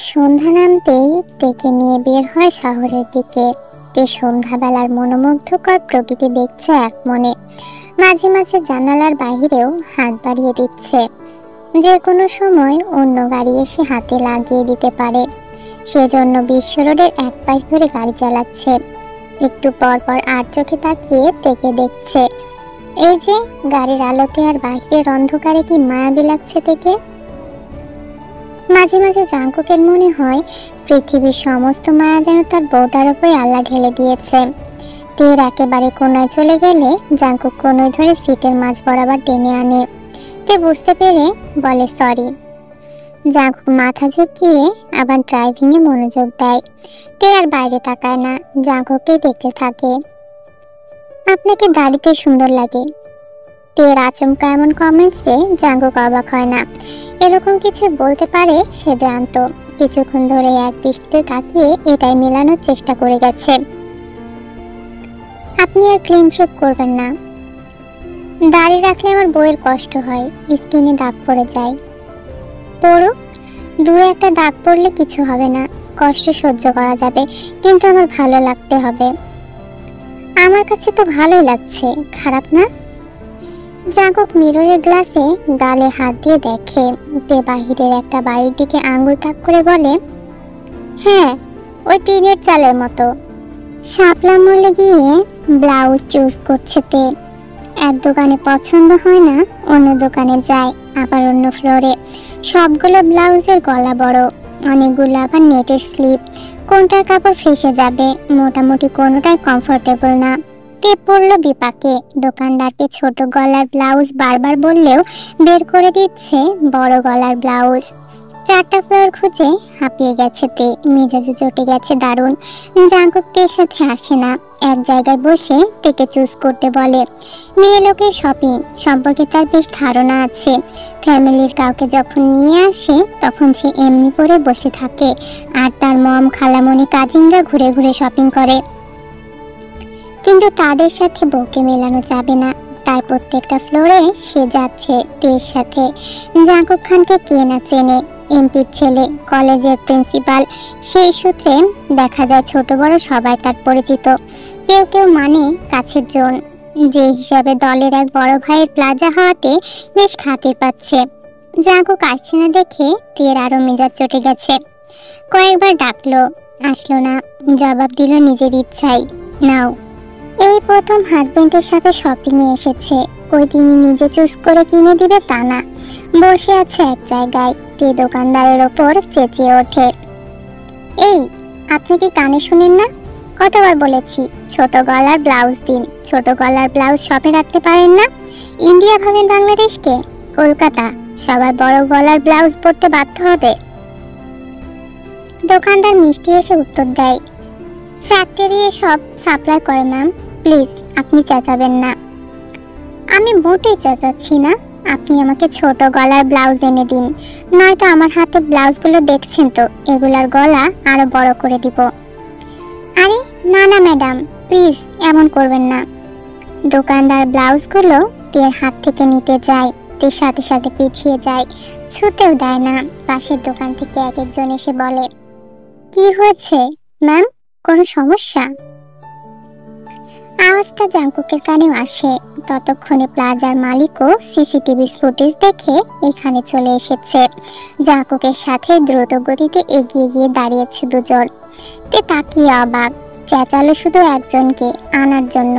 সন্ধ্যা নামতেই তেকে নিয়ে বের হয় শহরের দিকে। তে সন্ধ্যাবেলার মনোমুগ্ধকর প্রকৃতি দেখছে এক মনে। মাঝে মাঝে জানালার বাহিরেও হাত বাড়িয়ে দিচ্ছে, যে কোনো সময় অন্য গাড়ি এসে হাতে লাগিয়ে দিতে পারে। সেজন্য বিশ্ব রোডের এক পাশ ধরে গাড়ি চালাচ্ছে। একটু পর পর আর চোখে তাকিয়ে তেকে দেখছে। এই যে গাড়ির আলোতে আর বাহিরের অন্ধকারে কি মায়াবী লাগছে তেকে। মাঝে মাঝে জাঙ্কুকের মনে হয় পৃথিবীর সমস্ত মায়া যেন তার বউটার উপরে আল্লাহ ঢেলে দিয়েছে। তীর একেবারে কোনায় চলে গেলে জাঙ্কুক কোনায় ধরে সিটের মাঝ বরাবর টেনে আনে। তে বুঝতে পেরে বলে সরি। জাঙ্কুক মাথা ঝুঁকিয়ে আবার ড্রাইভিং এ মনোযোগ দেয়। তে আর বাইরে তাকায় না, জাঙ্কুককে দেখতে থাকে। আপনাকে গাড়িতে সুন্দর লাগে। তের আচমকা এমন কমেন্টসে জাঙ্কুক অবাক হয় না। এরকম কিছু বলতে পারে সে জানতো। কিছুক্ষণ ধরে এক দৃষ্টিতে তাকিয়ে এটাই মেলানোর চেষ্টা করে গেছে। আপনি আর ক্লিন শেভ করবেন না। দাড়ি রাখলে আমার বউয়ের কষ্ট হয়, স্কিনে দাগ পড়ে যায়। পড়ুক, দু একটা দাগ পড়লে কিছু হবে না, কষ্ট সহ্য করা যাবে, কিন্তু আমার ভালো লাগতে হবে। আমার কাছে তো ভালোই লাগছে, খারাপ না? জাঙ্কুক মিররের গ্লাসে গালে হাত দিয়ে দেখে। তে বাহিরের একটা বাড়ির দিকে আঙ্গুল তাক করে বলে, হ্যাঁ ওই টিনের চালের মতো। শাপলা মলে গিয়ে ব্লাউজ চুজ করছে তে। এক দোকানে পছন্দ হয় না, অন্য দোকানে যায়, আবার অন্য ফ্লোরে। সবগুলো ব্লাউজের গলা বড়, অনেকগুলো আবার নেটের স্লিপ। কোনটার কাপড় ফেসে যাবে, মোটামুটি কোনোটাই কমফোর্টেবল না। তে পড়লো বিপাকে। দোকানদারকে ছোট গলার ব্লাউজ বারবার বললেও বের করে দিচ্ছে বড় গলার ব্লাউজ। 4টা ফ্লোর খুঁজে হাঁপিয়ে গেছে তে, মেজাজু চটে গেছে দারুণ। জাঙ্কুক তের সাথে আসে না, এক জায়গায় বসে তেকে চুজ করতে বলে। মেয়ে লোকের শপিং সম্পর্কে তার বেশ ধারণা আছে। ফ্যামিলির কাউকে যখন নিয়ে আসে তখন সে এমনি করে বসে থাকে, আর তার মম, খালামণি, কাজিনরা ঘুরে ঘুরে শপিং করে। কিন্তু তাদের সাথে বউকে মেলানো যাবে না, তাই প্রত্যেকটা ফ্লোরে সে যাচ্ছে তের সাথে। জাঙ্কুক খানকে কে না চেনে, এমপির ছেলে, কলেজের প্রিন্সিপাল। সেই সূত্রে দেখা যায় ছোট বড় সবাই তার পরিচিত। কেউ কেউ মানে কাছের জন, যে হিসাবে দলের এক বড় ভাইয়ের প্লাজা হওয়াতে বেশ খাতির পাচ্ছে। জাঙ্কুক আসছে না দেখে তের আরো মেজাজ চটে গেছে। কয়েকবার ডাকলো, আসলো না, জবাব দিল নিজের ইচ্ছাই, নাও। এই প্রথম হাজবেন্ডের সাথে শপিং এ এসেছে। ওই তিনি নিজে চুজ করে কিনে দিবে তা না, বসে আছে এক জায়গায়। তে দোকানদারের ওপর চেঁচিয়ে ওঠে, এই আপনি কি কানে শুনেন না? কতবার বলেছি ছোট গলার ব্লাউজ দিন। ছোট গলার ব্লাউজ শপে রাখতে পারেন না? ইন্ডিয়া ভাবেন বাংলাদেশকে? কলকাতা সবার বড় গলার ব্লাউজ পরতে বাধ্য হবে? দোকানদার মিষ্টি এসে উত্তর দেয়, ফ্যাক্টরি সব সাপ্লাই করে ম্যাম, প্লিজ আপনি চেঁচাবেন না। আমি মোটেই চেঁচাচ্ছি না, আপনি আমাকে ছোট গলার ব্লাউজ এনে দিন, নয়তো আমার হাতে ব্লাউজগুলো দেখছেন তো, এগুলার গলা আরো বড় করে দিব। আরে না না ম্যাডাম, প্লিজ এমন করবেন না। দোকানদার ব্লাউজগুলো তের হাত থেকে নিতে যায়, তের সাথে সাথে পিছিয়ে যায়, ছুতেও দেয় না। পাশের দোকান থেকে এক একজন এসে বলে, কি হয়েছে ম্যাম, কোনো সমস্যা? আওয়াজটা জাঙ্কুকের কানেও আসে। ততক্ষণে প্লাজার মালিকও সিসিটিভি ফুটেজ দেখে এখানে চলে এসেছে। জাঙ্কুকের সাথে দ্রুত গতিতে এগিয়ে গিয়ে দাঁড়িয়েছে দুজন। তে তাকিয়ে অবাক, চেঁচালো শুধু একজনকে আনার জন্য,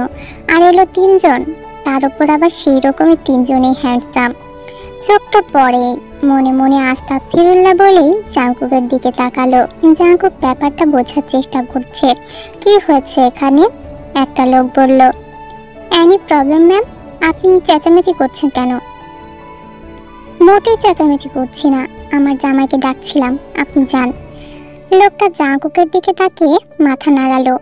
আর এলো 3 জন, তার উপর আবার সেই রকমের 3 জনই হ্যান্ডসাম। চোখ তো পড়েই, মনে মনে আস্তাগফিরুল্লাহ বলেই জাঙ্কুকের দিকে তাকালো। জাঙ্কুক ব্যাপারটা বোঝার চেষ্টা করছে, কি হয়েছে এখানে। একটা লোক বলল, এনি প্রবলেম ম্যাম? আপনি চেঁচামেচি করছেন কেন? মোটেই চেঁচামেচি করছি না, আমার জামাইকে ডাকছিলাম, আপনি যান। লোকটা জাঙ্কুকের দিকে তাকিয়ে মাথা নাড়ালো।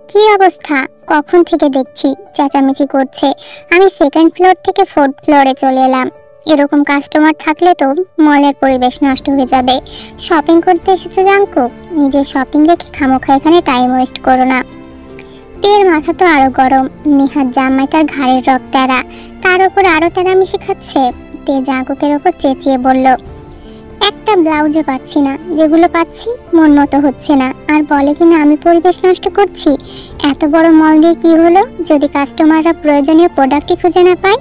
কি অবস্থা, কখন থেকে দেখছি চেঁচামেচি করছে। আমি 2nd ফ্লোর থেকে 4th ফ্লোরে চলে এলাম। এরকম কাস্টমার থাকলে তো মলের পরিবেশ নষ্ট হয়ে যাবে। শপিং করতে এসেছো জাঙ্কুক, নিজের শপিং রেখে খামোখা এখানে টাইম ওয়েস্ট করো না। তের মাথা তো আরো গরম, নিহাত জামাইটার ঘাড়ের রক তারা, তার উপর আরো তারামি শিখাচ্ছে। তে জাঙ্কুকের ওপর চেঁচিয়ে বলল, একটা একটা ব্লাউজও পাচ্ছি না, যেগুলো পাচ্ছি মন মতো হচ্ছে না, আর বলে কিনা আমি পরিবেশ নষ্ট করছি। এত বড় মল দিয়ে কি হলো যদি কাস্টমাররা প্রয়োজনীয় প্রোডাক্টই খুঁজে না পায়?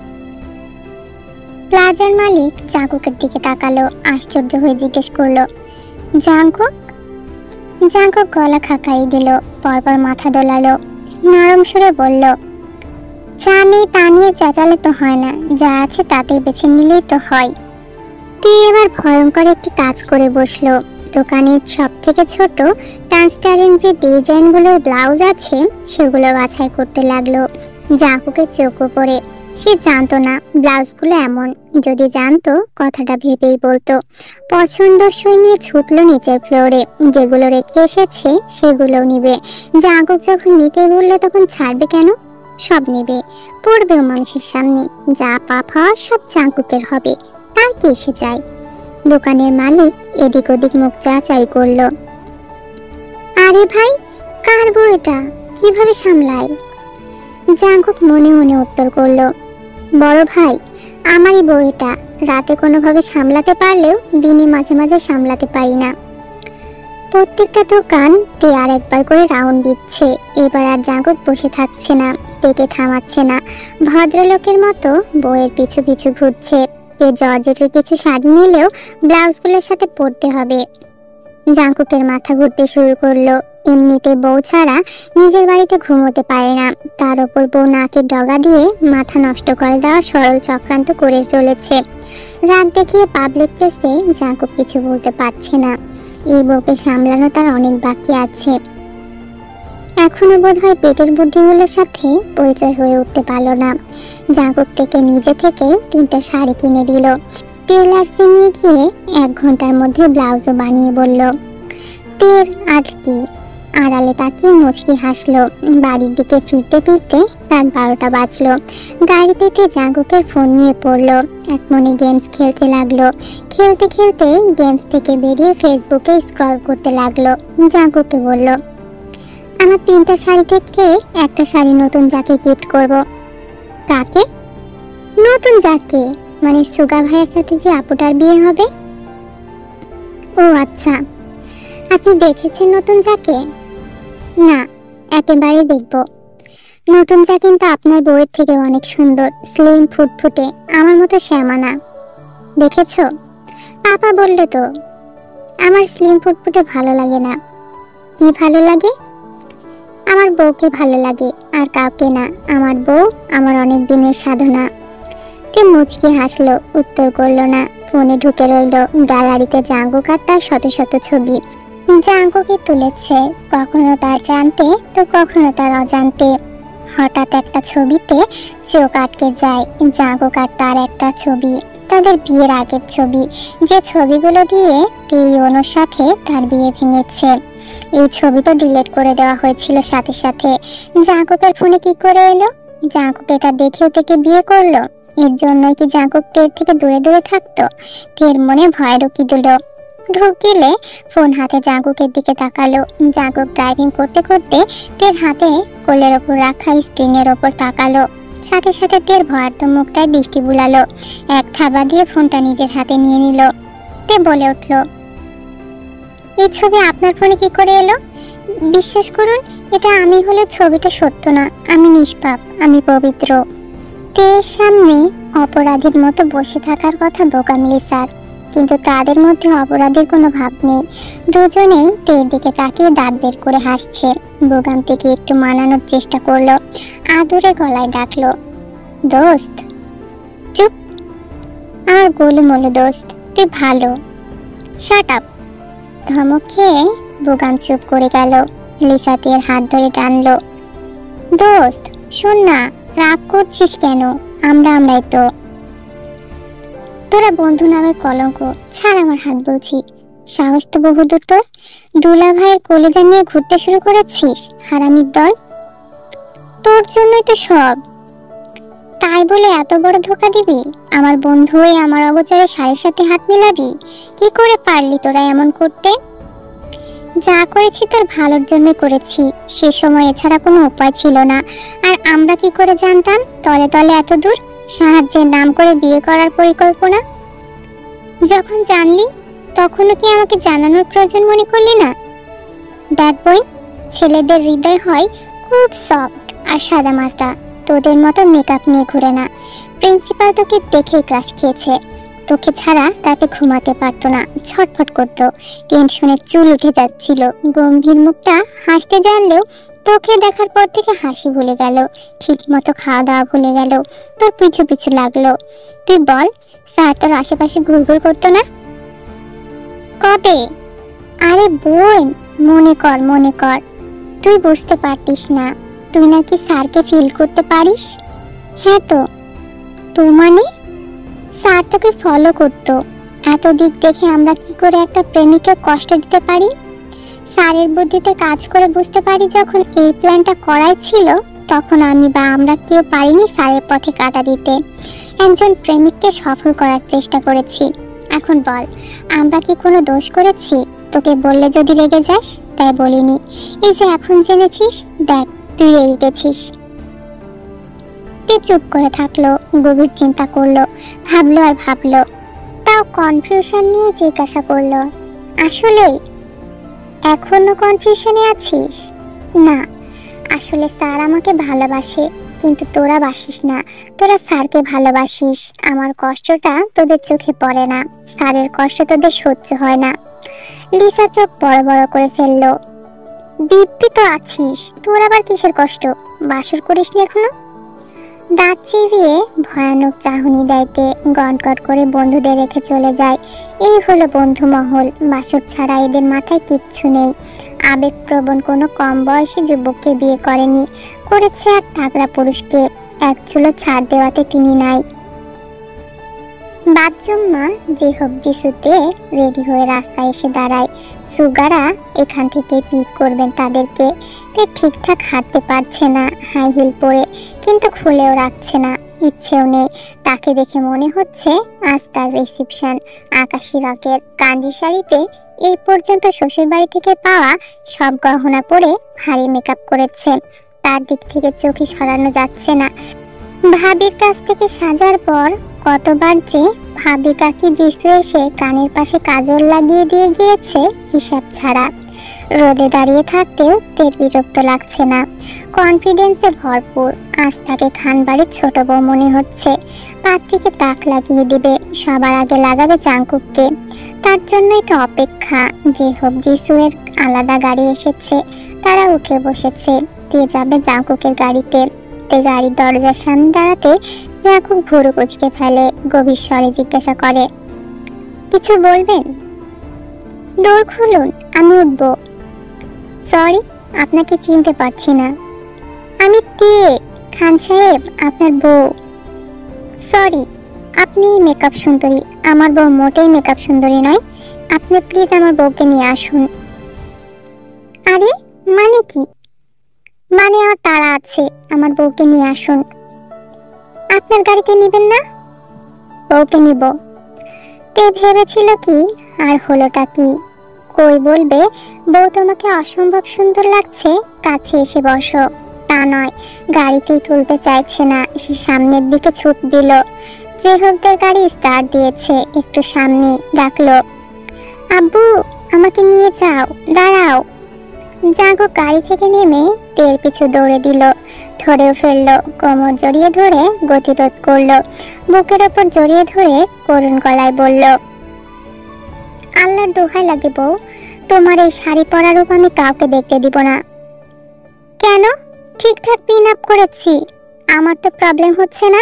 প্লাজার মালিক জাঙ্কুকের দিকে তাকালো, আশ্চর্য হয়ে জিজ্ঞেস করলো, জাঙ্কুক? জাঙ্কুক গলা খাকাই দিল, পরপর মাথা দোলালো, নরম সুরে বলল, যা নেই তা নিয়ে চেঁচালে তো হয় না, যা আছে তাতেই বেছে নিলেই তো হয়। তুই এবার ভয়ঙ্কর একটি কাজ করে বসলো। দোকানের সব থেকে ছোট ট্রান্সপারেন্ট যে ডিজাইনগুলোর ব্লাউজ আছে সেগুলো বাছাই করতে লাগলো। জাঙ্কুকের চোখ পড়ে, সে জানতো না ব্লাউজগুলো এমন, যদি জানতো কথাটা ভেবেই বলতো। পছন্দসই নিয়ে ছুটলো নিচের ফ্লোরে, যেগুলো রেখে এসেছে সেগুলোও নিবে। জাঙ্কুক যখন নিতে বললো তখন ছাড়বে কেন? সব নেবে, পড়বেও মানুষের সামনে। যা পাপ হওয়ার সব জাঙ্কুকের হবে, তার কি এসে যায়? দোকানের মালিক এদিক ওদিক মুখ চাচাই করলো। আরে ভাই, কার বউ এটা, কিভাবে সামলাই? জাঙ্কুক মনে মনে উত্তর করলো, বড় ভাই, আমারই বউ এটা। রাতে কোনোভাবে সামলাতে পারলেও দিনে মাঝে মাঝে সামলাতে পারি না। প্রত্যেকটা দোকান তে আর একবার করে রাউন্ড দিচ্ছে। এবার আর জাঙ্কুক বসে থাকছে না, পেটে থামাচ্ছে না, ভদ্রলোকের মতো বউয়ের পিছু পিছু ঘুরছে। জর্জেটের কিছু শাড়ি নিলেও ব্লাউজগুলোর সাথে পরতে হবে। জাঙ্কুকের মাথা ঘুরতে শুরু করলো। এমনিতে বউ ছাড়া নিজের বাড়িতে ঘুমোতে পারে না, তার উপর বউ নাকে ডগা দিয়ে মাথা নষ্ট করে দেওয়া সরল চক্রান্ত করে চলেছে। রাত দেখিয়ে পাবলিক প্লেসে জাঙ্কুক কিছু বলতে পারছে না। এই বউকে সামলানো তার অনেক বাকি আছে। এখনো বোধহয় পেটের বুদ্ধিগুলোর সাথে পরিচয় হয়ে উঠতে পারলো না। জাঙ্কুক থেকে নিজে থেকে 3টা শাড়ি কিনে দিল। টেলার্সে নিয়ে গিয়ে 1 ঘন্টার মধ্যে ব্লাউজও বানিয়ে বলল। টের আর কি, আড়ালে তাকিয়ে মুচকি হাসলো। বাড়ির দিকে ফিরতে ফিরতে রাত 12টা বাজলো। গাড়িতে জাঙ্কুকের ফোন নিয়ে পড়লো। এক মনে গেমস খেলতে লাগলো। খেলতে খেলতে গেমস থেকে বেরিয়ে ফেসবুকে স্ক্রল করতে লাগলো। জাঙ্কুককে বলল, আমার 3টা শাড়ি থেকে একটা শাড়ি নতুন যাকে গিফট করব। কাকে? নতুন যাকে, মানে সুগা ভাইয়ের সাথে যে আপুটার বিয়ে হবে। ও আচ্ছা, আপনি দেখেছেন নতুন যাকে? না, একেবারে দেখব। নতুন যা কিন্তু আপনার বউয়ের থেকে অনেক সুন্দর, স্লিম, ফুটফুটে, আমার মতো শ্যামা না। দেখেছো? পাপা বলল তো। আমার স্লিম ফুটফুটে ভালো লাগে না। কি ভালো লাগে? আমার বউকে ভালো লাগে, আর কাউকে না। আমার বউ আমার অনেক দিনের সাধনা। তে মুচকি হাসলো, উত্তর করলো না। ফোনে ঢুকে রইল। গ্যালারিতে জাঙ্কুক আর তার শত শত ছবি। জাঙ্কুকই তুলেছে, কখনো তার জানতে তো কখনো তার অজান্তে। হঠাৎ একটা ছবিতে চোখ আটকে যায়। জাঙ্কুক আর তার একটা ছবি, তাদের বিয়ের আগের ছবি, যে ছবিগুলো দিয়ে অনুর সাথে তার বিয়ে ভেঙেছে। এই ছবি তো ডিলিট করে দেওয়া হয়েছিল সাথে সাথে। জাঙ্কুকের ফোনে কি করে এলো? জাঙ্কুক এটা দেখেও থেকে বিয়ে করলো? এর জন্য কি জাঙ্কুক টের থেকে দূরে দূরে থাকতো? টের মনে ভয় ঢুকিলে ফোন হাতে জাঙ্কুকের দিকে তাকালো। জাঙ্কুক ড্রাইভিং করতে করতে টের হাতে কোলের ওপর রাখা স্ক্রিনের ওপর তাকালো। সাথে সাথে টের ভয়ার্থ মুখটায় দৃষ্টি বুলালো। এক থাবা দিয়ে ফোনটা নিজের হাতে নিয়ে নিল। তে বলে উঠলো, এই ছবি আপনার ফোনে কি করে এলো? বিশ্বাস করুন, এটা আমি হলে ছবিটা সত্য না। আমি নিষ্পাপ, আমি পবিত্র। তের সামনে অপরাধীর মতো বসে থাকার কথা বোকামিলি স্যার, কিন্তু তাদের মধ্যে অপরাধীর কোনো ভাব নেই। দুজনেই তের দিকে তাকিয়ে দাঁত বের করে হাসছে। বোগাম থেকে একটু মানানোর চেষ্টা করলো। আদুরে গলায় ডাকলো, দোস্ত। চুপ, আর গোলুমোলু দোস্ত, তুই ভালো। Shut up. ধমক খেয়ে বোগাম চুপ করে গেল। লিসা তের হাত ধরে টানলো, দোস্ত শোন না, রাগ করছিস কেন? আমরাই তো। তোরা বন্ধু নামের কলঙ্ক, ছাড় আমার হাত বলছি। সাহস তো বহুদূর তোর। দুলা ভাইয়ের কলেজা নিয়ে ঘুরতে শুরু করেছিস, হারামির দল। তোর জন্যই তো সব। তাই বলে এত বড় ধোকা দিবি? আমার বন্ধু হয়ে আমার অগোচরে শাড়ির সাথে হাত মিলাবি? কি করে পারলি তোরা এমন করতে? যা করেছি তোর ভালোর জন্য করেছি, সে সময় এছাড়া কোনো উপায় ছিল না। আর আমরা কি করে জানতাম তলে তলে এত দূর সাহায্যের নাম করে বিয়ে করার পরিকল্পনা? যখন জানলি তখনও কি আমাকে জানানোর প্রয়োজন মনে করলি না? দেখ বোন, ছেলেদের হৃদয় হয় খুব সফট আর সাদা মাটা, তোদের মতো মেকআপ নিয়ে ঘুরে না। প্রিন্সিপাল তোকে দেখেই ক্রাশ খেয়েছে। তোকে ছাড়া রাতে ঘুমাতে পারতো না, ছটফট করতো, টেনশনে চুল উঠে যাচ্ছিল। গম্ভীর মুখটা হাসতে জানলেও তোকে দেখার পর থেকে হাসি ভুলে গেল, ঠিক মতো খাওয়া দাওয়া ভুলে গেল, তোর পিছু পিছু লাগলো। তুই বল, স্যার তোর আশেপাশে ঘুরঘুর করতো না? কবে? আরে বোন, মনে কর মনে কর। তুই বুঝতে পারতিস না, তুই নাকি স্যারকে ফিল করতে পারিস। হ্যাঁ তো মানে স্যার তোকে ফলো করতো। এত দিক দেখে আমরা কি করে একটা প্রেমিককে কষ্ট দিতে পারি? স্যারের বুদ্ধিতে কাজ করে বুঝতে পারি যখন এই প্ল্যানটা করাই ছিল, তখন আমি বা আমরা কেউ পারিনি স্যারের পথে কাটা দিতে। একজন প্রেমিককে সফল করার চেষ্টা করেছি। এখন বল, আমরা কি কোনো দোষ করেছি? তোকে বললে যদি রেগে যাস, তাই বলিনি। এই যে এখন জেনেছিস, দেখ তুই রেগে গেছিস। চুপ করে থাকলো, গভীর চিন্তা করলো, ভাবলো আর ভাবলো, তাও কনফিউশন নিয়ে জিজ্ঞাসা করলো, আসলেই এখনো কনফিউশনে আছিস? না, আসলে স্যার আমাকে ভালোবাসে, কিন্তু তোরা বাসিস না। তোরা স্যারকে ভালোবাসিস। আমার কষ্টটা তোদের চোখে পড়ে না, স্যারের কষ্ট তোদের সহ্য হয় না। লিসা চোখ বড় বড় করে ফেললো। দিব্যি তো আছিস, তোর আবার কিসের কষ্ট? বাসর করিসনি এখনো? দাঁত চিবিয়ে ভয়ানক চাহনি দেয়তে গনগট করে বন্ধুদের রেখে চলে যায়। এই হলো বন্ধু মহল। বাসর ছাড়া এদের মাথায় কিচ্ছু নেই। আবেগপ্রবণ কোনো কম বয়সী যুবককে বিয়ে করেনি, করেছে এক তাগড়া পুরুষকে। এক চুলো ছাড় দেওয়াতে তিনি নাই। বাচ্চুম্মা যে হোক যিশুতে রেডি হয়ে রাস্তায় এসে দাঁড়ায়। সুগারা এখান থেকে পিক করবেন তাদেরকে। ঠিকঠাক হাঁটতে পারছে না হাই হিল পরে, কিন্তু খুলেও রাখছে না, ইচ্ছেও নেই। তাকে দেখে মনে হচ্ছে আজ তার রিসেপশন। আকাশি রকের কাঞ্জি শাড়িতে এই পর্যন্ত শ্বশুর বাড়ি থেকে পাওয়া সব গহনা পরে ভারী মেকআপ করেছে। তার দিক থেকে চোখই সরানো যাচ্ছে না। ভাবির কাছ থেকে সাজার পর কতবার যে ভাবি কাকি যিশু এসে কানের পাশে কাজল লাগিয়ে দিয়ে গিয়েছে হিসাব ছাড়া। রোদে দাঁড়িয়ে থাকতেও তের বিরক্ত লাগছে না, কনফিডেন্সে ভরপুর। আজ তাকে খানবাড়ির ছোট বউ মনে হচ্ছে। পাত্রীকে তাক লাগিয়ে দিবে, সবার আগে লাগাবে জাঙ্কুককে। তার জন্যই তো অপেক্ষা। যে হোক যিশুয়ের আলাদা গাড়ি এসেছে, তারা উঠে বসেছে। দিয়ে যাবে জাঙ্কুকের গাড়িতে। গাড়ির দরজার সামনে দাঁড়াতে জাঙ্কুক ভুরু কুঁচকে ফেলে, গভীর স্বরে জিজ্ঞাসা করে, কিছু বলবেন? ডোর খুলুন, আমি উঠবো। সরি, আপনাকে চিনতে পারছি না। আমি টিয়ে, খান সাহেব আপনার বউ। সরি, আপনি মেকআপ সুন্দরী, আমার বউ মোটেই মেকআপ সুন্দরী নয়। আপনি প্লিজ আমার বউকে নিয়ে আসুন। আরে মানে কি? মানে আমার তাড়া আছে, আমার বউকে নিয়ে আসুন। আপনার গাড়িতে নিবেন না? বউকে নিব। তে ভেবেছিল কি, আর হলোটা কি? কই বলবে বউ তোমাকে অসম্ভব সুন্দর লাগছে, কাছে এসে বসো। তা নয়, গাড়িতেই তুলতে চাইছে না, সে সামনের দিকে ছুট দিল। যে হোকদের গাড়ি স্টার্ট দিয়েছে, একটু সামনে ডাকলো, আব্বু আমাকে নিয়ে যাও, দাঁড়াও। জাগো গাড়ি থেকে নেমে তের পিছু দৌড়ে দিল, ধরেও ফেললো। কোমর জড়িয়ে ধরে গতিরোধ করলো, বুকের ওপর জড়িয়ে ধরে করুণ গলায় বলল, আল্লাহর দোহাই লাগে বউ, তোমার এই শাড়ি পরা রূপ আমি কাউকে দেখতে দিব না। কেন? ঠিকঠাক পিন আপ করেছি, আমার তো প্রবলেম হচ্ছে না।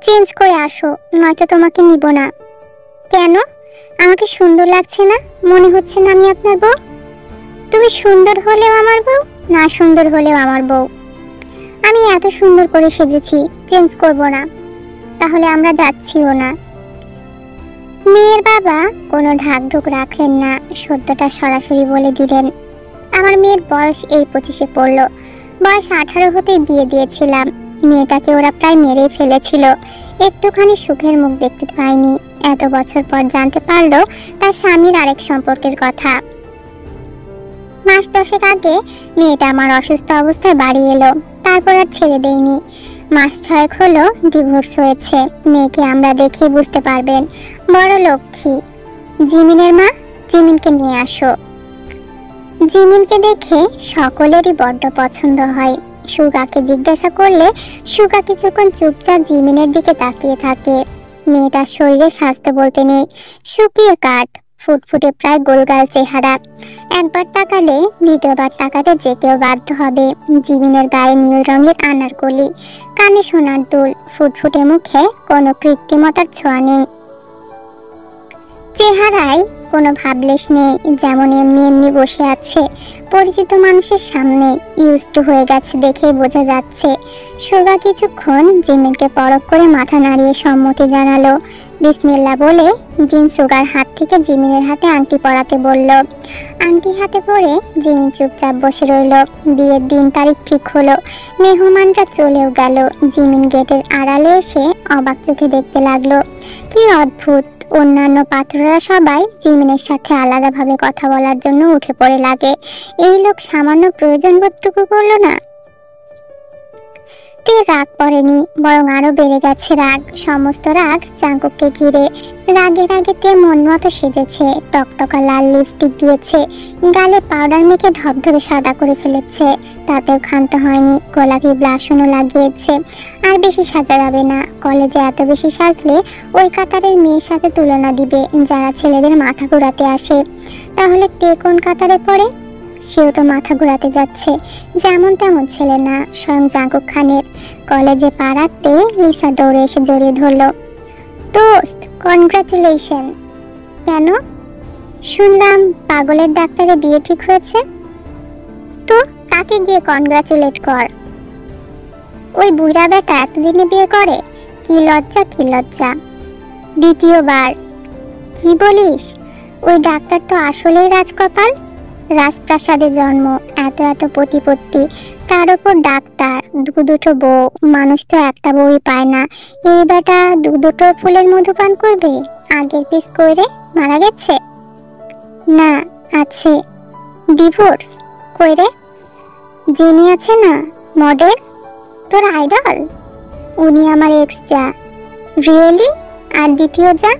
চেঞ্জ করে আসো, নয়তো তোমাকে নিব না। কেন? আমাকে সুন্দর লাগছে না? মনে হচ্ছে না আমি আপনার বউ? তুমি সুন্দর হলেও আমার বউ, না সুন্দর হলেও আমার বউ। আমি এত সুন্দর করে সেজেছি, চেঞ্জ করব না। তাহলে আমরা যাচ্ছিও না। মেয়ের বাবা কোনো ঢাকঢুক রাখলেন না, সত্যটা সরাসরি বলে দিলেন, আমার মেয়ের বয়স এই 25-এ পড়লো। বয়স 18 হতেই বিয়ে দিয়েছিলাম। মেয়েটাকে ওরা প্রায় মেরেই ফেলেছিল, একটুখানি সুখের মুখ দেখতে পাইনি। এত বছর পর জানতে পারলো তার স্বামীর আরেক সম্পর্কের কথা। মাস 10 আগে মেয়েটা আমার অসুস্থ অবস্থায় বাড়ি এলো, তারপর আর ছেড়ে দেয়নি। মাস 6 হলো ডিভোর্স হয়েছে। মেয়েকে আমরা দেখেই বুঝতে পারবেন, বড় লক্ষ্মী। জিমিনের মা, জিমিনকে নিয়ে আসো। জিমিনকে দেখে সকলেরই বড্ড পছন্দ হয়। সুগাকে জিজ্ঞাসা করলে সুগা কিছুক্ষণ চুপচাপ জিমিনের দিকে তাকিয়ে থাকে। মেয়েটার শরীরে স্বাস্থ্য বলতে নেই, শুকিয়ে কাঠ, ফুটফুটে প্রায় গোলগাল চেহারা। একবার তাকালে দ্বিতীয়বার তাকাতে যে কেউ বাধ্য হবে। জিমিনের গায়ে নীল রঙের আনারকলি, কানে সোনার দুল, ফুটফুটে মুখে কোনো কৃত্রিমতার ছোঁয়া নেই। চেহারায় কোনো ভাবলেশ নেই, যেমন এমনি এমনি বসে আছে। পরিচিত মানুষের সামনে ইউজড হয়ে গেছে দেখেই বোঝা যাচ্ছে। সুগা কিছুক্ষণ জিমিনকে পরখ করে মাথা নাড়িয়ে সম্মতি জানালো। বিসমিল্লাহ বলে জিন সুগার হাত থেকে জিমিনের হাতে আংটি পরাতে বলল। আংটি হাতে পরে জিমিন চুপচাপ বসে রইল। বিয়ের দিন তারিখ ঠিক হলো, মেহমানরা চলেও গেল। জিমিন গেটের আড়ালে এসে অবাক চোখে দেখতে লাগলো। কি অদ্ভুত, অন্যান্য পাত্ররা সবাই জিমিনের সাথে আলাদাভাবে কথা বলার জন্য উঠে পড়ে লাগে, এই লোক সামান্য প্রয়োজন বোধটুকু করলো না। তে রাগ পড়েনি, বরং আরো বেড়ে গেছে রাগ। সমস্ত রাগ জাঙ্কুককে ঘিরে। রাগে রাগে তে মন মতো সেজেছে, টকটকা লাল লিপস্টিক দিয়েছে, গালে পাউডার মেখে ধবধবে সাদা করে ফেলেছে। তাতেও ক্ষান্ত হয়নি, গোলাপি ব্লাশনও লাগিয়েছে। আর বেশি সাজা যাবে না, কলেজে এত বেশি সাজলে ওই কাতারের মেয়ের সাথে তুলনা দিবে যারা ছেলেদের মাথা ঘোরাতে আসে। তাহলে তে কোন কাতারে পড়ে? সেও তো মাথা ঘোরাতে যাচ্ছে, যেমন তেমন ছেলে না, স্বয়ং জাঙ্কুক খানের। কলেজে পা রাখতে লিসা দৌড়ে এসে জড়িয়ে ধরলো। দোস্ত, কনগ্রাচুলেশন। কেন? শুনলাম পাগলের ডাক্তারের বিয়ে ঠিক হয়েছে। তো তাকে গিয়ে কনগ্রাচুলেট কর। ওই বুড়া বেটা এতদিনে বিয়ে করে? কি লজ্জা, কি লজ্জা। দ্বিতীয়বার? কি বলিস? ওই ডাক্তার তো আসলেই রাজকপাল। রাজপ্রাসাদে জন্ম, এত এত প্রতিপত্তি, তার উপর ডাক্তার, দুটো বউ। মানুষ তো একটা বউই পায় না, এই বেটা দুটো ফুলের মধু পান করবে? আগের পিস কইরে মারা গেছে? না, আছে। ডিভোর্স কইরে? যিনি আছে না মডেল, তোর আইডল, উনি আমার এক্স যা। রিয়েলি? আর দ্বিতীয় যা?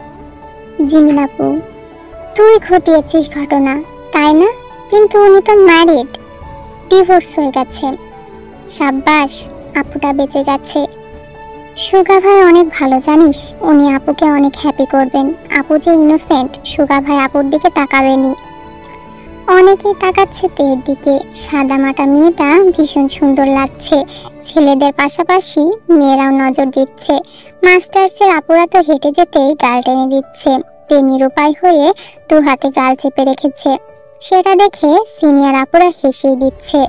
জিমিন আপু। তুই ঘটিয়েছিস ঘটনা, তাই না? কিন্তু উনি তো ম্যারিড, ডিভোর্স হয়ে গেছে। সাব্বাস, আপুটা বেঁচে গেছে। সুগা ভাই অনেক ভালো, জানিস? উনি আপুকে অনেক হ্যাপি করবেন। আপু যে ইনোসেন্ট, সুগা ভাই আপুর দিকে তাকাবেনি। অনেকেই তাকাচ্ছে তের দিকে। সাদা মাটা মেয়েটা ভীষণ সুন্দর লাগছে। ছেলেদের পাশাপাশি মেয়েরাও নজর দিচ্ছে। মাস্টার্সের আপুরা তো হেঁটে যেতেই গাল টেনে দিচ্ছে। তে নিরুপায় হয়ে দু হাতে গাল চেপে রেখেছে। সেটা দেখে সিনিয়র আপুরা হেসেই দিচ্ছে।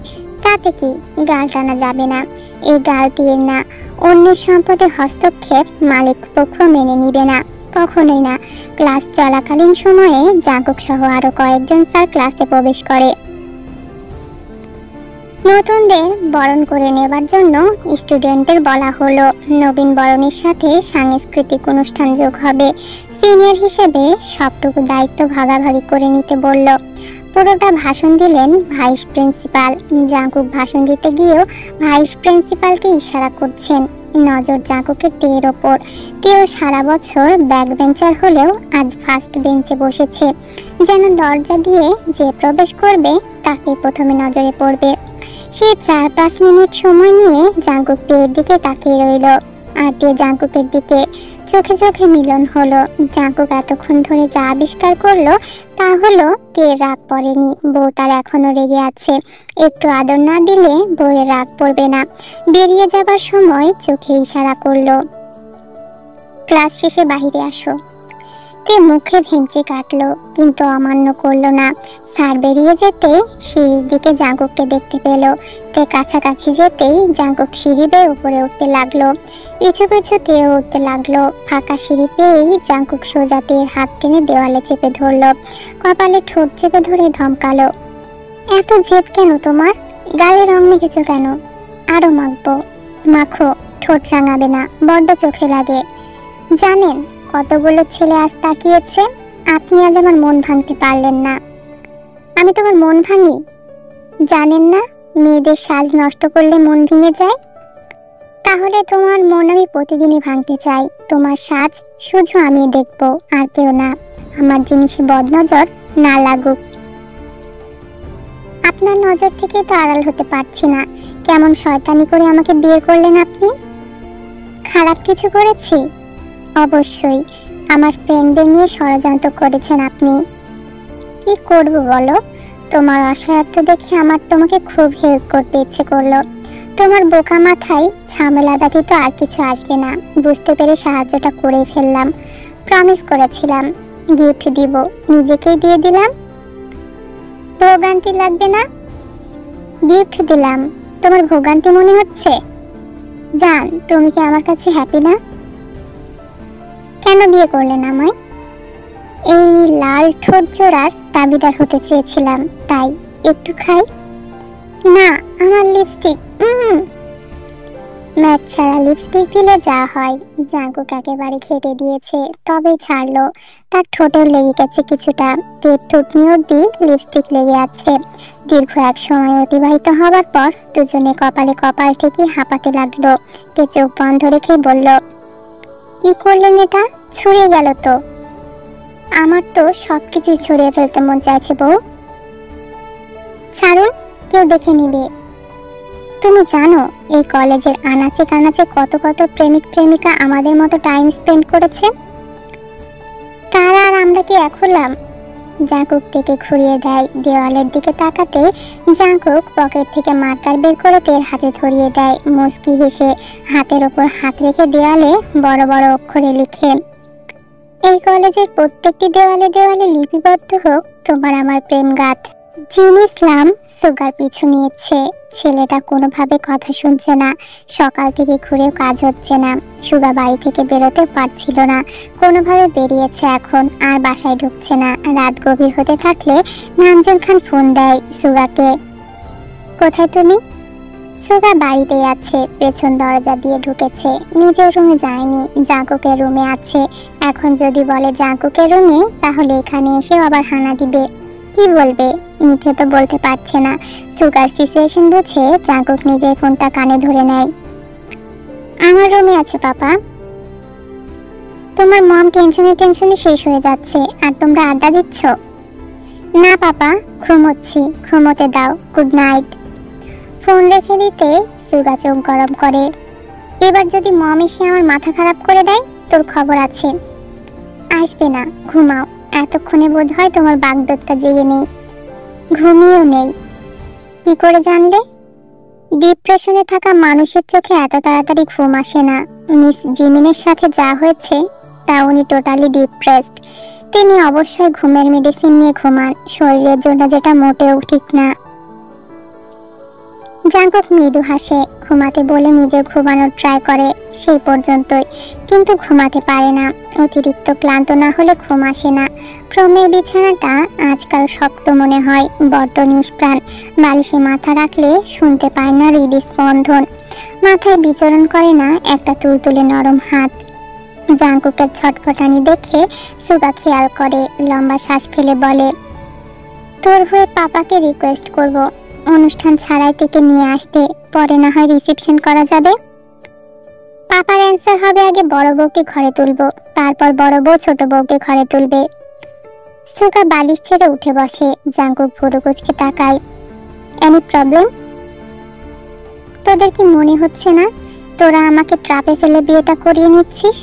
তাতে কি, গাল টানা যাবে না। এই গাল দিয়ে না, অন্যের সম্পদে হস্তক্ষেপ মালিক পক্ষ মেনে নিবে না, কখনোই না। ক্লাস চলাকালীন সময়ে জাঙ্কুক সহ আরো কয়েকজন স্যার ক্লাসে প্রবেশ করে। নতুনদের বরণ করে নেবার জন্য স্টুডেন্টদের বলা হলো নবীন বরণের সাথে সাংস্কৃতিক অনুষ্ঠান যোগ হবে। সিনিয়র হিসেবে সবটুকু দায়িত্ব ভাগাভাগি করে নিতে বলল। পুরোটা ভাষণ দিলেন ভাইস প্রিন্সিপাল। জাঙ্কুক ভাষণ দিতে গিয়েও ভাইস প্রিন্সিপালকে ইশারা করছেন। নজর জাঙ্কুকের তের ওপর। তেও সারা বছর ব্যাক বেঞ্চার হলেও আজ ফার্স্ট বেঞ্চে বসেছে, যেন দরজা দিয়ে যে প্রবেশ করবে তাকে প্রথমে নজরে পড়বে। সে 4-5 মিনিট সময় নিয়ে জাঙ্কুক তের দিকে তাকিয়ে রইল। আর তে জাঙ্কুকের দিকে। চোখে চোখে মিলন হলো। জাঙ্কুক এতক্ষণ ধরে যা আবিষ্কার করলো তা হলো তের রাগ পড়েনি, বউ তার এখনো রেগে আছে। একটু আদর না দিলে বউয়ের রাগ পড়বে না। বেরিয়ে যাবার সময় চোখে ইশারা করলো, ক্লাস শেষে বাহিরে আসো। তে মুখে ভেঙচি কাটলো, কিন্তু অমান্য করলো না। স্যার বেরিয়ে যেতেই সিঁড়ির দিকে জাঙ্কুককে দেখতে পেল। তে কাছাকাছি যেতেই জাঙ্কুক সিঁড়ি বেয়ে উপরে উঠতে লাগলো। পিছু পিছু তেও উঠতে লাগলো। ফাঁকা সিঁড়ি পেয়েই জাঙ্কুক সোজা তের হাত টেনে দেওয়ালে চেপে ধরলো। কপালে ঠোঁট চেপে ধরে ধমকালো, এত জেদ কেন তোমার? গালে রং মেখেছো কেন? আরো মাখবো। মাখো, ঠোঁট রাঙাবে না, বড্ড চোখে লাগে। জানেন কতগুলো ছেলে আজ তাকিয়েছে, আপনি আজ আমার মন ভাঙতে পারলেন না। আমি তোমার মন ভাঙি? জানেন না মেয়েদের সাজ নষ্ট করলে মন ভেঙে যায়? তাহলে তোমার মন আমি প্রতিদিনই ভাঙতে চাই। তোমার সাজ শুধু আমি দেখবো, আর কেউ না। আমার জিনিসে বদনজর না লাগুক। আপনার নজর থেকে তো আড়াল হতে পারছি না। কেমন শয়তানি করে আমাকে বিয়ে করলেন আপনি? খারাপ কিছু করেছি? অবশ্যই। আমার ফ্রেন্ডদের নিয়ে ষড়যন্ত্র করেছেন আপনি। কি করব বলো? তোমার অসহায়ত্ব দেখে আমার তোমাকে খুব হেল্প করতে ইচ্ছে করলো। তোমার বোকা মাথায় ঝামেলা ব্যতীত আর কিছু আসবে না বুঝতে পেরে সাহায্যটা করেই ফেললাম। প্রমিস করেছিলাম গিফট দিব, নিজেকেই দিয়ে দিলাম। ভোগান্তি লাগবে না। গিফট দিলাম, তোমার ভোগান্তি মনে হচ্ছে? জান, তুমি কি আমার কাছে হ্যাপি না? কেন বিয়ে করলেন আমায়? এই লাল ঠোঁট জোড়ার দাবিদার হতে চেয়েছিলাম, তাই। একটু খাই? না, আমার লিপস্টিক। ম্যাট ছাড়া লিপস্টিক দিলে যা হয়। জাঙ্কুক একেবারে খেটে দিয়েছে, তবেই ছাড়লো। তার ঠোঁটেও লেগে গেছে কিছুটা। থুতনি অব্দি লিপস্টিক লেগে আছে। দীর্ঘ এক সময় অতিবাহিত হবার পর দুজনে কপালে কপাল ঠেকে হাঁপাতে লাগলো। তে চোখ বন্ধ রেখে বলল, কি করলেন এটা? ছুঁড়ে গেল তো। আমার তো সবকিছু ছড়িয়ে ফেলতে মন চাইছে বউ। ছাড়ুন, কেউ দেখে নিবে। তুমি জানো এই কলেজের আনাচে কানাচে কত কত প্রেমিক প্রেমিকা আমাদের মতো টাইম স্পেন্ড করেছে। তারা আর আমরা কি এক হলাম? জাঙ্কুক থেকে ঘুরিয়ে দেয়। দেওয়ালের দিকে তাকাতে জাঙ্কুক পকেট থেকে মার্কার বের করে তের হাতে ধরিয়ে দেয়। মুচকি হেসে হাতের ওপর হাত রেখে দেওয়ালে বড় বড় অক্ষরে লিখে, এই কলেজের প্রত্যেকটি দেওয়ালে দেওয়ালে লিপিবদ্ধ হোক তোমার আমার প্রেম গাথ। জিন ইসলাম সুগার পিছু নিয়েছে। ছেলেটা কোনোভাবে কথা শুনছে না। সকাল থেকে ঘুরেও কাজ হচ্ছে না। সুগা বাড়ি থেকে বেরোতে পারছিল না, কোনোভাবে বেরিয়েছে এখন, আর বাসায় ঢুকছে না। রাত গভীর হতে থাকলে নামজুল খান ফোন দেয় সুগাকে। কোথায় তুমি? সুগা বাড়িতেই আছে, পেছন দরজা দিয়ে ঢুকেছে, নিজের রুমে যায়নি, জাঙ্কুকের রুমে আছে। এখন যদি বলে জাঙ্কুকের রুমে, তাহলে এখানে এসে আবার হানা দিবে। কি বলবে? মিথ্যে তো বলতে পারছে না। সুগার সিচুয়েশন বুঝে জাঙ্কুক নিজের ফোনটা কানে ধরে নেয়। আমার রুমে আছে পাপা। তোমার মম টেনশনে টেনশনে শেষ হয়ে যাচ্ছে, আর তোমরা আড্ডা দিচ্ছ। না পাপা, ঘুমোচ্ছি, ঘুমোতে দাও। Good night. ফোন রেখে দিতে সুগা চোখ গরম করে। এবার যদি মম এসে আমার মাথা খারাপ করে দেয়, তোর খবর আছে। আসবে না, ঘুমাও। এতক্ষণে বোধ হয় তোমার বাগদত্তা জেগে নেই, ঘুমিয়েও নেই। কি করে জানলে? ডিপ্রেশনে থাকা মানুষের চোখে এত তাড়াতাড়ি ঘুম আসে না। মিস জিমিনের সাথে যা হয়েছে, তা উনি টোটালি ডিপ্রেসড। তিনি অবশ্যই ঘুমের মেডিসিন নিয়ে ঘুমান, শরীরের জন্য যেটা মোটেও ঠিক না। জাঙ্কুক মৃদু হাসে। ঘুমাতে বলে নিজে ঘুমানোর ট্রাই করে, সেই পর্যন্তই, কিন্তু ঘুমাতে পারে না। অতিরিক্ত ক্লান্ত না হলে ঘুম আসে না। প্রমের বিছানাটা আজকাল শক্ত মনে হয়, বড্ড নিষ্প্রাণ। বালিশে মাথা রাখলে শুনতে পায় না হৃদস্পন্দন। মাথায় বিচরণ করে না একটা তুলতুলে নরম হাত। জাঙ্কুকের ছটফটানি দেখে সুগা খেয়াল করে, লম্বা শ্বাস ফেলে বলে, তোর হয়ে পাপাকে রিকোয়েস্ট করব অনুষ্ঠান ছাড়াই থেকে নিয়ে আসতে, পরে না হয় রিসেপশন করা যাবে। পাপার অ্যান্সার হবে আগে বড় বউকে ঘরে তুলবো, তারপর বড় বউ ছোট বউকে ঘরে তুলবে। সুগা বালিশ ছেড়ে উঠে বসে। জাঙ্কুক ভুরু কুঁচকে তাকায়। Any problem? তোদের কি মনে হচ্ছে না তোরা আমাকে ট্রাপে ফেলে বিয়েটা করিয়ে নিচ্ছিস?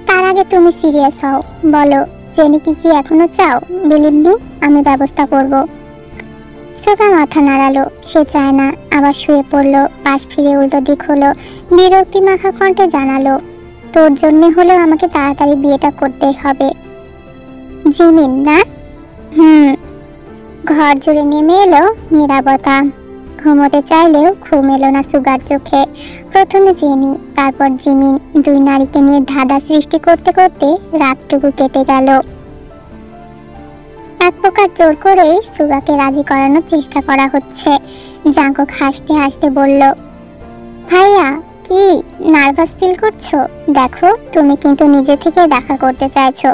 তার আগে তুমি সিরিয়াস হও, বলো জেনি কি এখনো চাও? বিলিভ মি, আমি ব্যবস্থা করব। সুগা মাথা নাড়ালো, সে চায় না। আবার শুয়ে পড়লো, পাশ ফিরে উল্টো দিক হলো। বিরক্তি মাখা কণ্ঠে জানালো, তোর জন্য হলেও আমাকে তাড়াতাড়ি বিয়েটা করতেই হবে। জিমিন না? ঘর জুড়ে নেমে এলো নীরবতা। ঘুমোতে চাইলেও ঘুম এলো না সুগার চোখে। প্রথমে জেনি, তারপর জিমিন, দুই নারীকে নিয়ে ধাঁধা সৃষ্টি করতে করতে রাতটুকু কেটে গেল। এক প্রকার জোর করেই সুগাকে রাজি করানোর চেষ্টা করা হচ্ছে। জাঙ্কুক হাসতে হাসতে বলল, ভাইয়া কি নার্ভাস ফিল করছো? দেখো তুমি কিন্তু নিজে থেকে দেখা করতে চাইছো।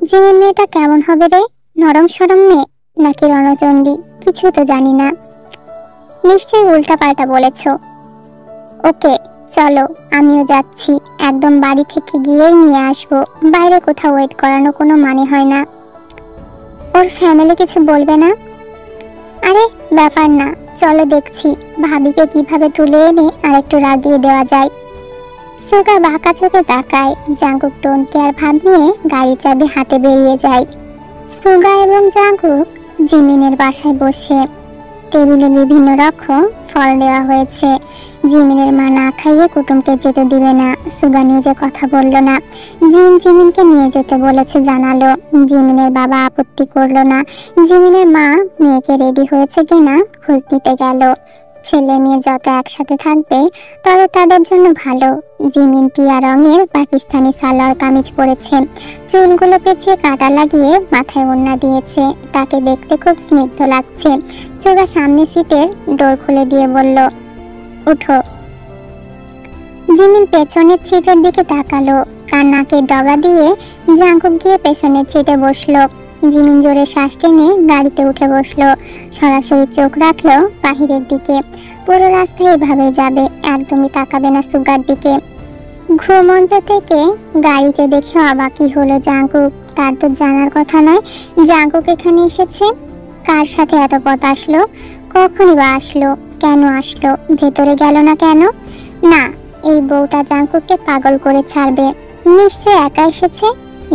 জিমিন মেয়েটা কেমন হবে রে? নরম সরম মেয়ে নাকি রণচণ্ডী? কিছু তো জানি না। নিশ্চয়ই উল্টা পাল্টা বলেছো। ওকে চলো, আমিও যাচ্ছি। একদম বাড়ি থেকে গিয়েই নিয়ে আসবো, বাইরে কোথাও ওয়েট করানো কোনো মানে হয় না। ওর ফ্যামিলি কিছু বলবে না? আরে ব্যাপার না, চলো দেখছি ভাবিকে কিভাবে তুলে এনে আরেকটু রাগিয়ে দেওয়া যায়। সুগা বাঁকা চোখে তাকায়। জাঙ্কুক টোন কেয়ার ভাব নিয়ে গাড়ির চাবি হাতে বেরিয়ে যায়। সুগা এবং জাঙ্কুক জিমিনের বাসায় বসে। টেবিলে বিভিন্ন রকম ফল দেওয়া হয়েছে। জিমিনের মা না খাইয়ে কুটুমকে যেতে দিবে না। সুগা নিজে কথা বলল না, জিমিনকে নিয়ে যেতে বলেছে জানালো। জিমিনের বাবা আপত্তি করলো না। জিমিনের মা মেয়েকে রেডি হয়েছে কিনা খোঁজ নিতে গেল। ছেলে মেয়ে যত একসাথে থাকবে তত তাদের জন্য ভালো। জিমিন টিয়া রঙের পাকিস্তানি সালোয়ার কামিজ পরেছে, চুলগুলো পেঁচিয়ে কাটা লাগিয়ে মাথায় ওড়না দিয়েছে। তাকে দেখতে খুব স্নিগ্ধ লাগছে। সুগা সামনে সিটের ডোর খুলে দিয়ে বলল, উঠো। জিমিন পেছনের সিটের দিকে তাকালো। কান্নাকে ডগা দিয়ে জাঙ্কুক গিয়ে পেছনের সিটে বসলো। জিমিন জোরে শ্বাস টেনে গাড়িতে উঠে বসলো। সরাসরি চোখ রাখলো বাহিরের দিকে। পুরো রাস্তায় এভাবে যাবে, একদমই তাকাবে না সুগার দিকে। ঘুমন্ত থেকে গাড়িতে দেখে অবাকই হলো জাঙ্কুক। তার তো জানার কথা নয় জাঙ্কুক এখানে এসেছে। কার সাথে এত পথ আসলো? কখনই বা আসলো? কেন আসলো? ভেতরে গেল না কেন? না, এই বউটা জাঙ্কুককে পাগল করে ছাড়বে। নিশ্চয় একা এসেছে,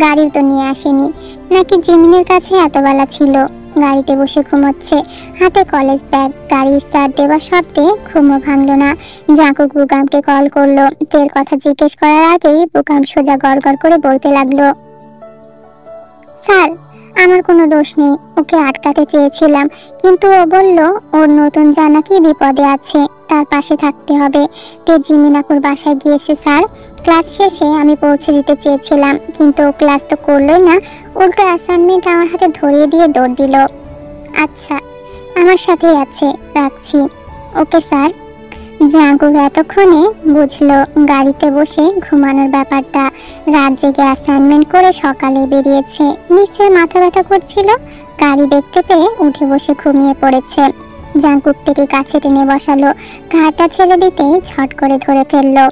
গাড়ি তো নিয়ে আসেনি। নাকি জিমিনের কাছে এতবেলা ছিল? গাড়িতে বসে ঘুমোচ্ছে, হাতে কলেজ ব্যাগ। গাড়ি স্টার্ট দেওয়ার শব্দে ঘুমও ভাঙলো না। জাঙ্কুক বুকামকে কল করলো। তের কথা জিজ্ঞেস করার আগেই বুকাম সোজা গড়গড় করে বলতে লাগলো, স্যার আমার কোনো দোষ নেই, ওকে আটকাতে চেয়েছিলাম, কিন্তু ও বলল ওর নতুন জানা কি বিপদে আছে, তার পাশে থাকতে হবে। তে জিমিনাপুর বাসায় গিয়েছে স্যার। ক্লাস শেষে আমি পৌঁছে দিতে চেয়েছিলাম, কিন্তু ও ক্লাস তো করলোই না, উল্টো অ্যাসাইনমেন্ট আমার হাতে ধরিয়ে দিয়ে দৌড় দিল। আচ্ছা, আমার সাথেই আছে, রাখছি। Okay sir. জাঙ্কুক এতক্ষণে বুঝলো গাড়িতে বসে ঘুমানোর ব্যাপারটা। রাত জেগে অ্যাসাইনমেন্ট করে সকালে বেরিয়েছে, নিশ্চয় মাথা ব্যথা করছিল। গাড়ি দেখতে পেয়ে উঠে বসে ঘুমিয়ে পড়েছে। জাঙ্কুক থেকে কাছে টেনে বসালো, ঘাড়টা ছেড়ে দিতেই ছট করে ধরে ফেললো।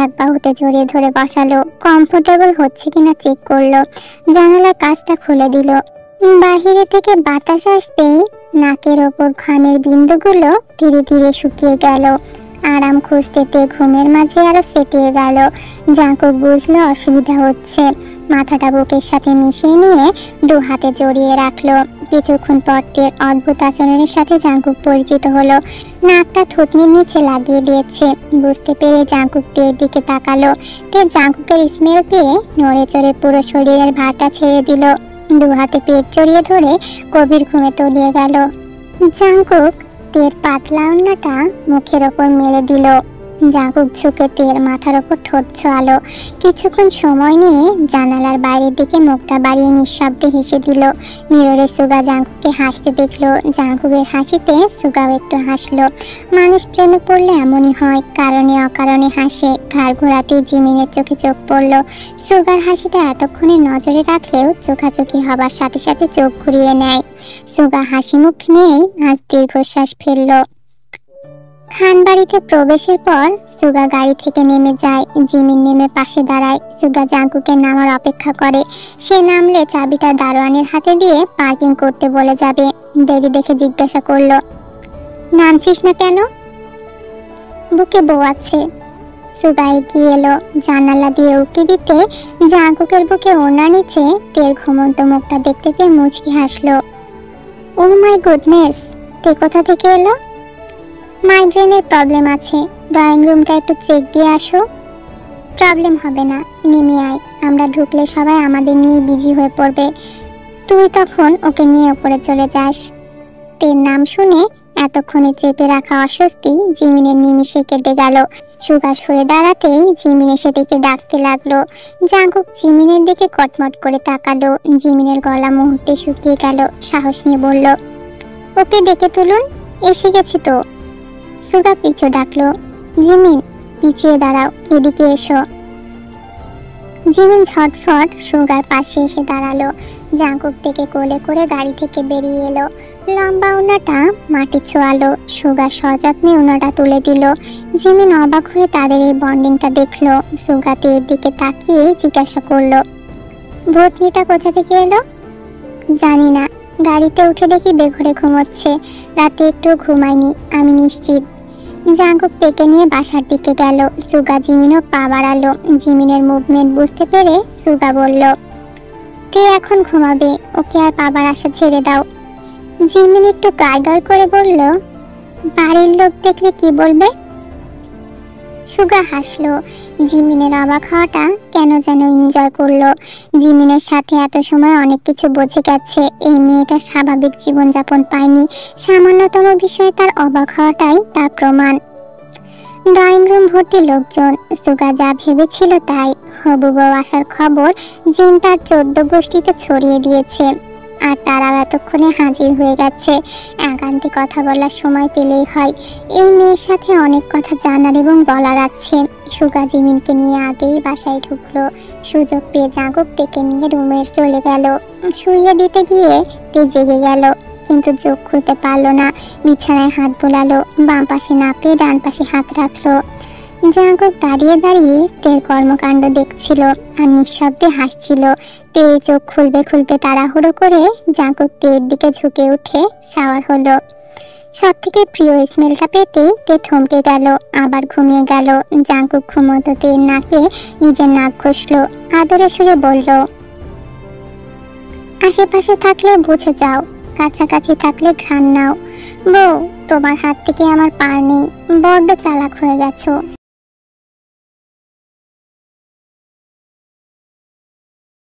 এক বাহুতে জড়িয়ে ধরে বসালো। কমফোর্টেবল হচ্ছে কিনা চেক করলো। জানালার কাঁচটা খুলে দিল। বাহিরে থেকে বাতাস আসতেই নাকের ওপর ঘামের বিন্দুগুলো ধীরে ধীরে শুকিয়ে গেল। আরাম খুঁজতে ঘুমের মাঝে আরো ফেটিয়ে গেল। জাঙ্কুক বুঝলো অসুবিধা হচ্ছে। মাথাটা বুকের সাথে মিশিয়ে নিয়ে দু হাতে জড়িয়ে রাখলো। কিছুক্ষণ পর টের অদ্ভুত আচরণের সাথে জাঙ্কুক পরিচিত হলো। নাকটা থুতনির নিচে লাগিয়ে দিয়েছে। বুঝতে পেরে জাঙ্কুক টের দিকে তাকালো। তে জাঙ্কুকের স্মেল পেয়ে নড়ে চড়ে পুরো শরীরের ভারটা ছেড়ে দিল। দু হাতে পেট জড়িয়ে ধরে গভীর ঘুমে তলিয়ে গেল। জাঙ্কুক তের পাতলা ওড়নাটা মুখের ওপর মেলে দিল। জাঙ্কুক ঝুঁকে তের মাথার ওপর ঠোঁট ছোঁয়ালো। কিছুক্ষণ সময় নিয়ে জানালার বাইরের দিকে মুখটা বাড়িয়ে নিঃশব্দে হেসে দিল। মিররে সুগা জাঙ্কুককে হাসতে দেখলো। জাঙ্কুকের হাসিতে সুগাও একটু হাসলো। মানুষ প্রেমে পড়লে এমনই হয়, কারণে অকারণে হাসে। ঘাড় ঘোরাতেই জিমিনের চোখে চোখ পড়লো। সুগার হাসিটা এতক্ষণে নজরে রাখলেও চোখাচোখি হবার সাথে সাথে চোখ ঘুরিয়ে নেয়। সুগা হাসি মুখ নিয়েই আজ দীর্ঘশ্বাস ফেললো। খানবাড়িতে প্রবেশের পর সুগা গাড়ি থেকে নেমে যায়। জিমিন নেমে পাশে দাঁড়ায়। সুগা জাঙ্কুকের নামার অপেক্ষা করে। সে নামলে চাবিটা দারোয়ানের হাতে দিয়ে পার্কিং করতে বলে যাবে। দেরি দেখে জিজ্ঞাসা করলো, নামছিস না কেন? বুকে বউ আছে। সুগা এগিয়ে এলো। জানালা দিয়ে উঁকি দিতে জাঙ্কুকের বুকে ওড়না নিচে তের ঘুমন্ত মুখটা দেখতে পেয়ে মুচকি হাসলো। ও মাই গুডনেস, তে কোথা থেকে এলো? মাইগ্রেনের প্রবলেম আছে, ড্রয়িং রুমটা একটু চেক দিয়ে আসো। প্রবলেম হবে না, নেমে আয়। আমরা ঢুকলে সবাই আমাদের নিয়ে বিজি হয়ে পড়বে। তুই তখন ওকে নিয়ে উপরে চলে যাস। তের নাম শুনে এতক্ষণে চেপে রাখা অস্বস্তি জিমিনের নিমিষে কেটে গেল। সুগা সরে দাঁড়াতেই জিমিন এসে ডেকে ডাকতে লাগলো। জাঙ্কুক জিমিনের দিকে কটমট করে তাকালো। জিমিনের গলা মুহূর্তে শুকিয়ে গেল। সাহস নিয়ে বলল, ওকে ডেকে তুলুন, এসে গেছি তো। সুগা পিছু ডাকলো, জিমিন পিছিয়ে দাঁড়াও, এদিকে এসো। জিমিন ঝটফট সুগার পাশে এসে দাঁড়ালো। জাঙ্কুক থেকে কোলে করে গাড়ি থেকে বেরিয়ে এলো। লম্বা ওড়নাটা মাটি ছোঁয়ালো। সুগা সযত্নে ওড়নাটা তুলে দিল। জিমিন অবাক হয়ে তাদের এই বন্ডিংটা দেখলো। সুগাতে এর দিকে তাকিয়ে জিজ্ঞাসা করলো, ভূতনিটা কোথা থেকে এলো? জানি না, গাড়িতে উঠে দেখি বেঘরে ঘুমোচ্ছে। রাতে একটু ঘুমায়নি, আমি নিশ্চিত। জাঙ্কুক পেকে নিয়ে বাসার দিকে গেল। সুগা জিমিনও পা বাড়ালো। জিমিনের মুভমেন্ট বুঝতে পেরে সুগা বলল, কে এখন ঘুমাবে? ওকে আর বাবার আশা ছেড়ে দাও। জিমিন একটু গায় গায় করে বলল, বাড়ির লোক দেখলে কি বলবে? সুগা হাসলো। জিমিনের অবাক হওয়াটা কেন যেন এনজয় করলো। জিমিনের সাথে এত সময় অনেক কিছু বুঝে গেছে। এই মেয়েটা স্বাভাবিক জীবনযাপন পায়নি। সামান্যতম বিষয়ে তার অবাক হওয়াটাই তার প্রমাণ। ড্রয়িং রুম ভর্তি লোকজন। সুগা যা ভেবেছিল তাই। হবু বউ আসার খবর জিন তার 14 গোষ্ঠীতে ছড়িয়ে দিয়েছে, আর তারাও এতক্ষণে হাজির হয়ে গেছে। একান্তে কথা বলার সময় পেলেই হয়। এই মেয়ের সাথে অনেক কথা জানার এবং বলার আছে। সুগা জিমিনকে নিয়ে আগেই বাসায় ঢুকলো। সুযোগ পেয়ে জাঙ্কুক থেকে নিয়ে রুমে চলে গেল। শুইয়ে দিতে গিয়ে তে জেগে গেল, কিন্তু চোখ খুলতে পারলো না। বিছানায় হাত বোলালো, বাম পাশে না পেয়ে ডান পাশে হাত রাখলো। জাঙ্কুক দাঁড়িয়ে দাঁড়িয়ে তের কর্মকাণ্ড দেখছিল আর নিঃশব্দে হাসছিল। তে চোখ খুলবে খুলবে তাড়াহুড়ো করে জাঙ্কুক তের দিকে ঝুঁকে উঠে শাওয়ার হলো। সব থেকে প্রিয় স্মেলটা পেতে তে থমকে গেল, আবার ঘুমিয়ে গেল। জাঙ্কুক ঘুমোতো তের নাকে নিজের নাক ঘষলো, আদরে সুরে বলল, আশেপাশে থাকলে বুঝে যাও, কাছাকাছি থাকলে ঘ্রাণ নাও। বউ, তোমার হাত থেকে আমার পার নেই, বড্ড চালাক হয়ে গেছো।